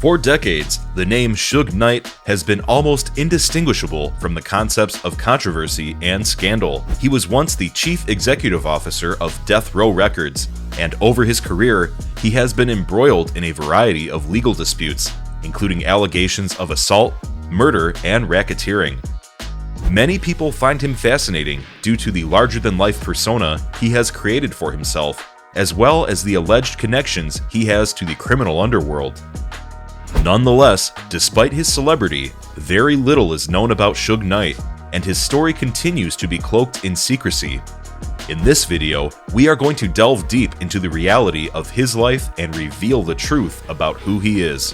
For decades, the name Suge Knight has been almost indistinguishable from the concepts of controversy and scandal. He was once the chief executive officer of Death Row Records, and over his career, he has been embroiled in a variety of legal disputes, including allegations of assault, murder, and racketeering. Many people find him fascinating due to the larger-than-life persona he has created for himself, as well as the alleged connections he has to the criminal underworld. Nonetheless, despite his celebrity, very little is known about Suge Knight, and his story continues to be cloaked in secrecy. In this video, we are going to delve deep into the reality of his life and reveal the truth about who he is.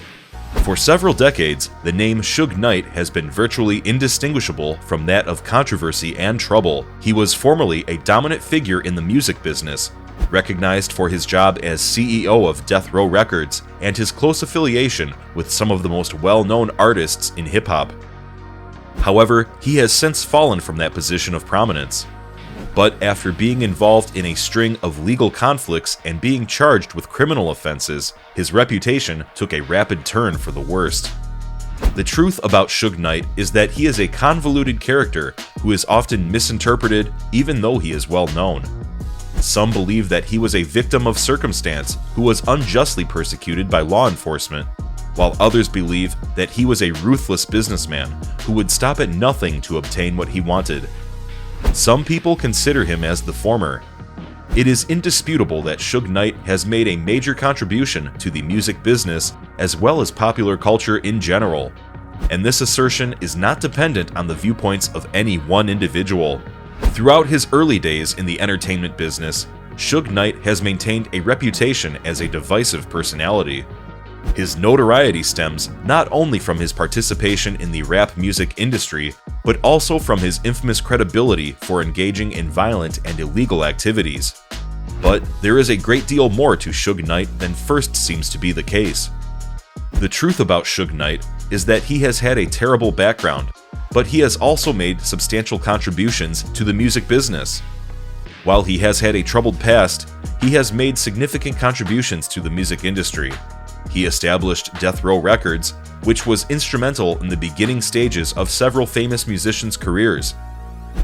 For several decades, the name Suge Knight has been virtually indistinguishable from that of controversy and trouble. He was formerly a dominant figure in the music business, recognized for his job as CEO of Death Row Records and his close affiliation with some of the most well-known artists in hip-hop. However, he has since fallen from that position of prominence. But after being involved in a string of legal conflicts and being charged with criminal offenses, his reputation took a rapid turn for the worst. The truth about Suge Knight is that he is a convoluted character who is often misinterpreted even though he is well known. Some believe that he was a victim of circumstance who was unjustly persecuted by law enforcement, while others believe that he was a ruthless businessman who would stop at nothing to obtain what he wanted. Some people consider him as the former. It is indisputable that Suge Knight has made a major contribution to the music business as well as popular culture in general, and this assertion is not dependent on the viewpoints of any one individual. Throughout his early days in the entertainment business, Suge Knight has maintained a reputation as a divisive personality. His notoriety stems not only from his participation in the rap music industry, but also from his infamous credibility for engaging in violent and illegal activities. But there is a great deal more to Suge Knight than first seems to be the case. The truth about Suge Knight is that he has had a terrible background, but he has also made substantial contributions to the music business. While he has had a troubled past, he has made significant contributions to the music industry. He established Death Row Records, which was instrumental in the beginning stages of several famous musicians' careers,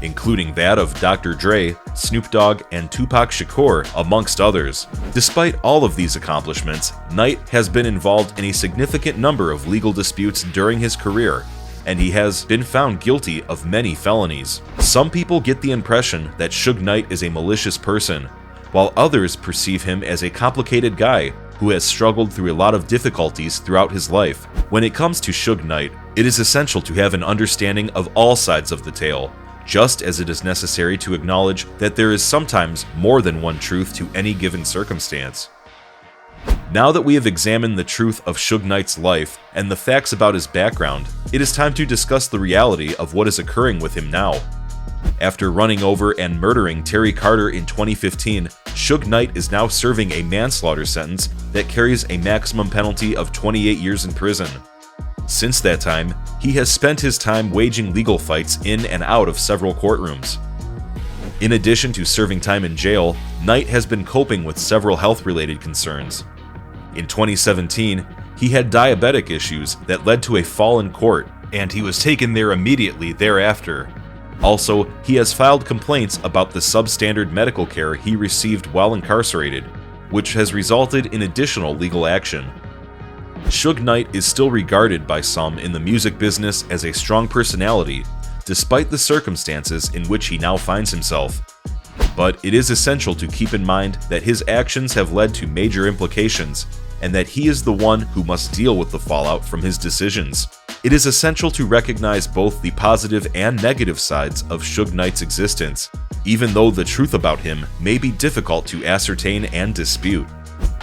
including that of Dr. Dre, Snoop Dogg, and Tupac Shakur, amongst others. Despite all of these accomplishments, Knight has been involved in a significant number of legal disputes during his career, and he has been found guilty of many felonies. Some people get the impression that Suge Knight is a malicious person, while others perceive him as a complicated guy who has struggled through a lot of difficulties throughout his life. When it comes to Suge Knight, it is essential to have an understanding of all sides of the tale, just as it is necessary to acknowledge that there is sometimes more than one truth to any given circumstance. Now that we have examined the truth of Suge Knight's life and the facts about his background, it is time to discuss the reality of what is occurring with him now. After running over and murdering Terry Carter in 2015, Suge Knight is now serving a manslaughter sentence that carries a maximum penalty of 28 years in prison. Since that time, he has spent his time waging legal fights in and out of several courtrooms. In addition to serving time in jail, Knight has been coping with several health-related concerns. In 2017, he had diabetic issues that led to a fall in court, and he was taken there immediately thereafter. Also, he has filed complaints about the substandard medical care he received while incarcerated, which has resulted in additional legal action. Suge Knight is still regarded by some in the music business as a strong personality, despite the circumstances in which he now finds himself. But it is essential to keep in mind that his actions have led to major implications, and that he is the one who must deal with the fallout from his decisions. It is essential to recognize both the positive and negative sides of Suge Knight's existence, even though the truth about him may be difficult to ascertain and dispute.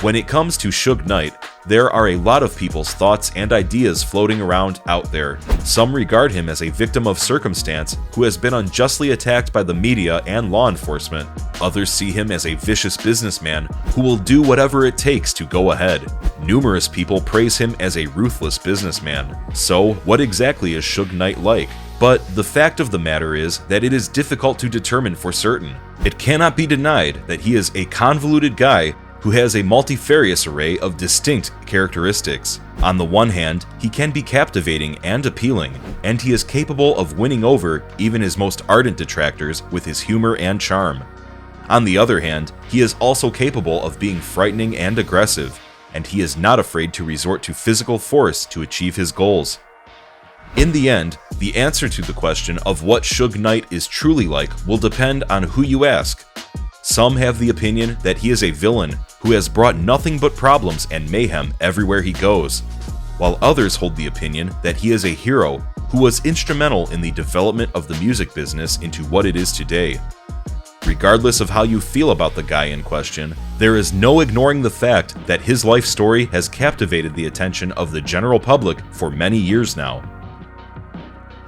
When it comes to Suge Knight, there are a lot of people's thoughts and ideas floating around out there. Some regard him as a victim of circumstance who has been unjustly attacked by the media and law enforcement. Others see him as a vicious businessman who will do whatever it takes to go ahead. Numerous people praise him as a ruthless businessman. So, what exactly is Suge Knight like? But the fact of the matter is that it is difficult to determine for certain. It cannot be denied that he is a convoluted guy who has a multifarious array of distinct characteristics. On the one hand, he can be captivating and appealing, and he is capable of winning over even his most ardent detractors with his humor and charm. On the other hand, he is also capable of being frightening and aggressive, and he is not afraid to resort to physical force to achieve his goals. In the end, the answer to the question of what Suge Knight is truly like will depend on who you ask. Some have the opinion that he is a villain who has brought nothing but problems and mayhem everywhere he goes, while others hold the opinion that he is a hero who was instrumental in the development of the music business into what it is today. Regardless of how you feel about the guy in question, there is no ignoring the fact that his life story has captivated the attention of the general public for many years now.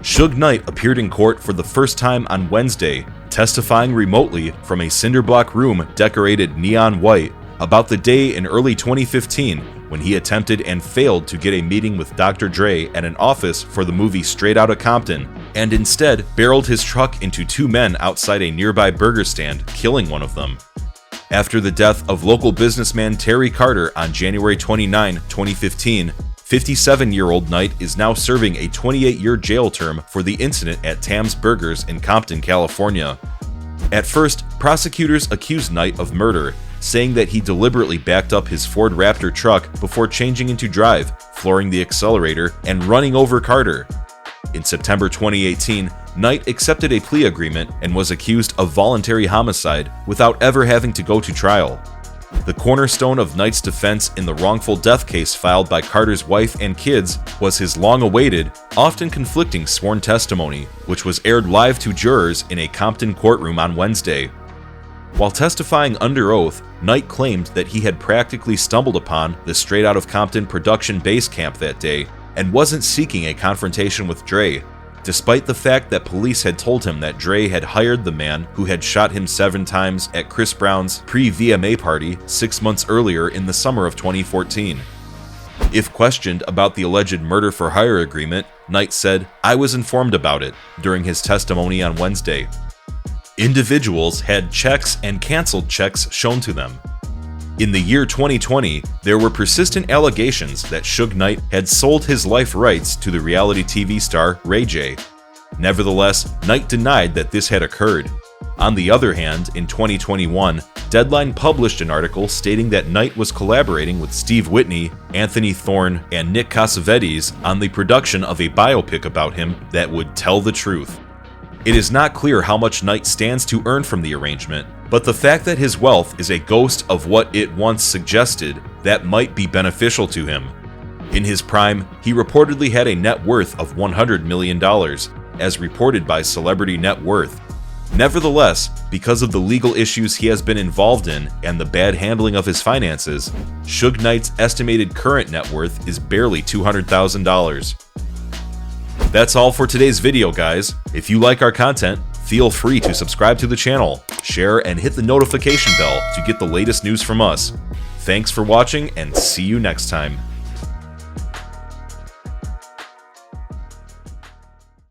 Suge Knight appeared in court for the first time on Wednesday, testifying remotely from a cinder-block room decorated neon white about the day in early 2015 when he attempted and failed to get a meeting with Dr. Dre at an office for the movie Straight Outta Compton, and instead barreled his truck into two men outside a nearby burger stand, killing one of them. After the death of local businessman Terry Carter on January 29, 2015, 57-year-old Knight is now serving a 28-year jail term for the incident at Tam's Burgers in Compton, California. At first, prosecutors accused Knight of murder, saying that he deliberately backed up his Ford Raptor truck before changing into drive, flooring the accelerator, and running over Carter. In September 2018, Knight accepted a plea agreement and was accused of voluntary homicide without ever having to go to trial. The cornerstone of Knight's defense in the wrongful death case filed by Carter's wife and kids was his long-awaited, often conflicting sworn testimony, which was aired live to jurors in a Compton courtroom on Wednesday. While testifying under oath, Knight claimed that he had practically stumbled upon the Straight Outta Compton production base camp that day and wasn't seeking a confrontation with Dre, despite the fact that police had told him that Dre had hired the man who had shot him 7 times at Chris Brown's pre-VMA party 6 months earlier in the summer of 2014. If questioned about the alleged murder-for-hire agreement, Knight said, "I was informed about it," during his testimony on Wednesday. Individuals had checks and canceled checks shown to them. In the year 2020, there were persistent allegations that Suge Knight had sold his life rights to the reality TV star Ray J. Nevertheless, Knight denied that this had occurred. On the other hand, in 2021, Deadline published an article stating that Knight was collaborating with Steve Whitney, Anthony Thorne, and Nick Cassavetes on the production of a biopic about him that would tell the truth. It is not clear how much Knight stands to earn from the arrangement, but the fact that his wealth is a ghost of what it once suggested, that might be beneficial to him. In his prime, he reportedly had a net worth of $100 million, as reported by Celebrity Net Worth. Nevertheless, because of the legal issues he has been involved in and the bad handling of his finances, Suge Knight's estimated current net worth is barely $200,000. That's all for today's video, guys. If you like our content, feel free to subscribe to the channel, share, and hit the notification bell to get the latest news from us. Thanks for watching, and see you next time.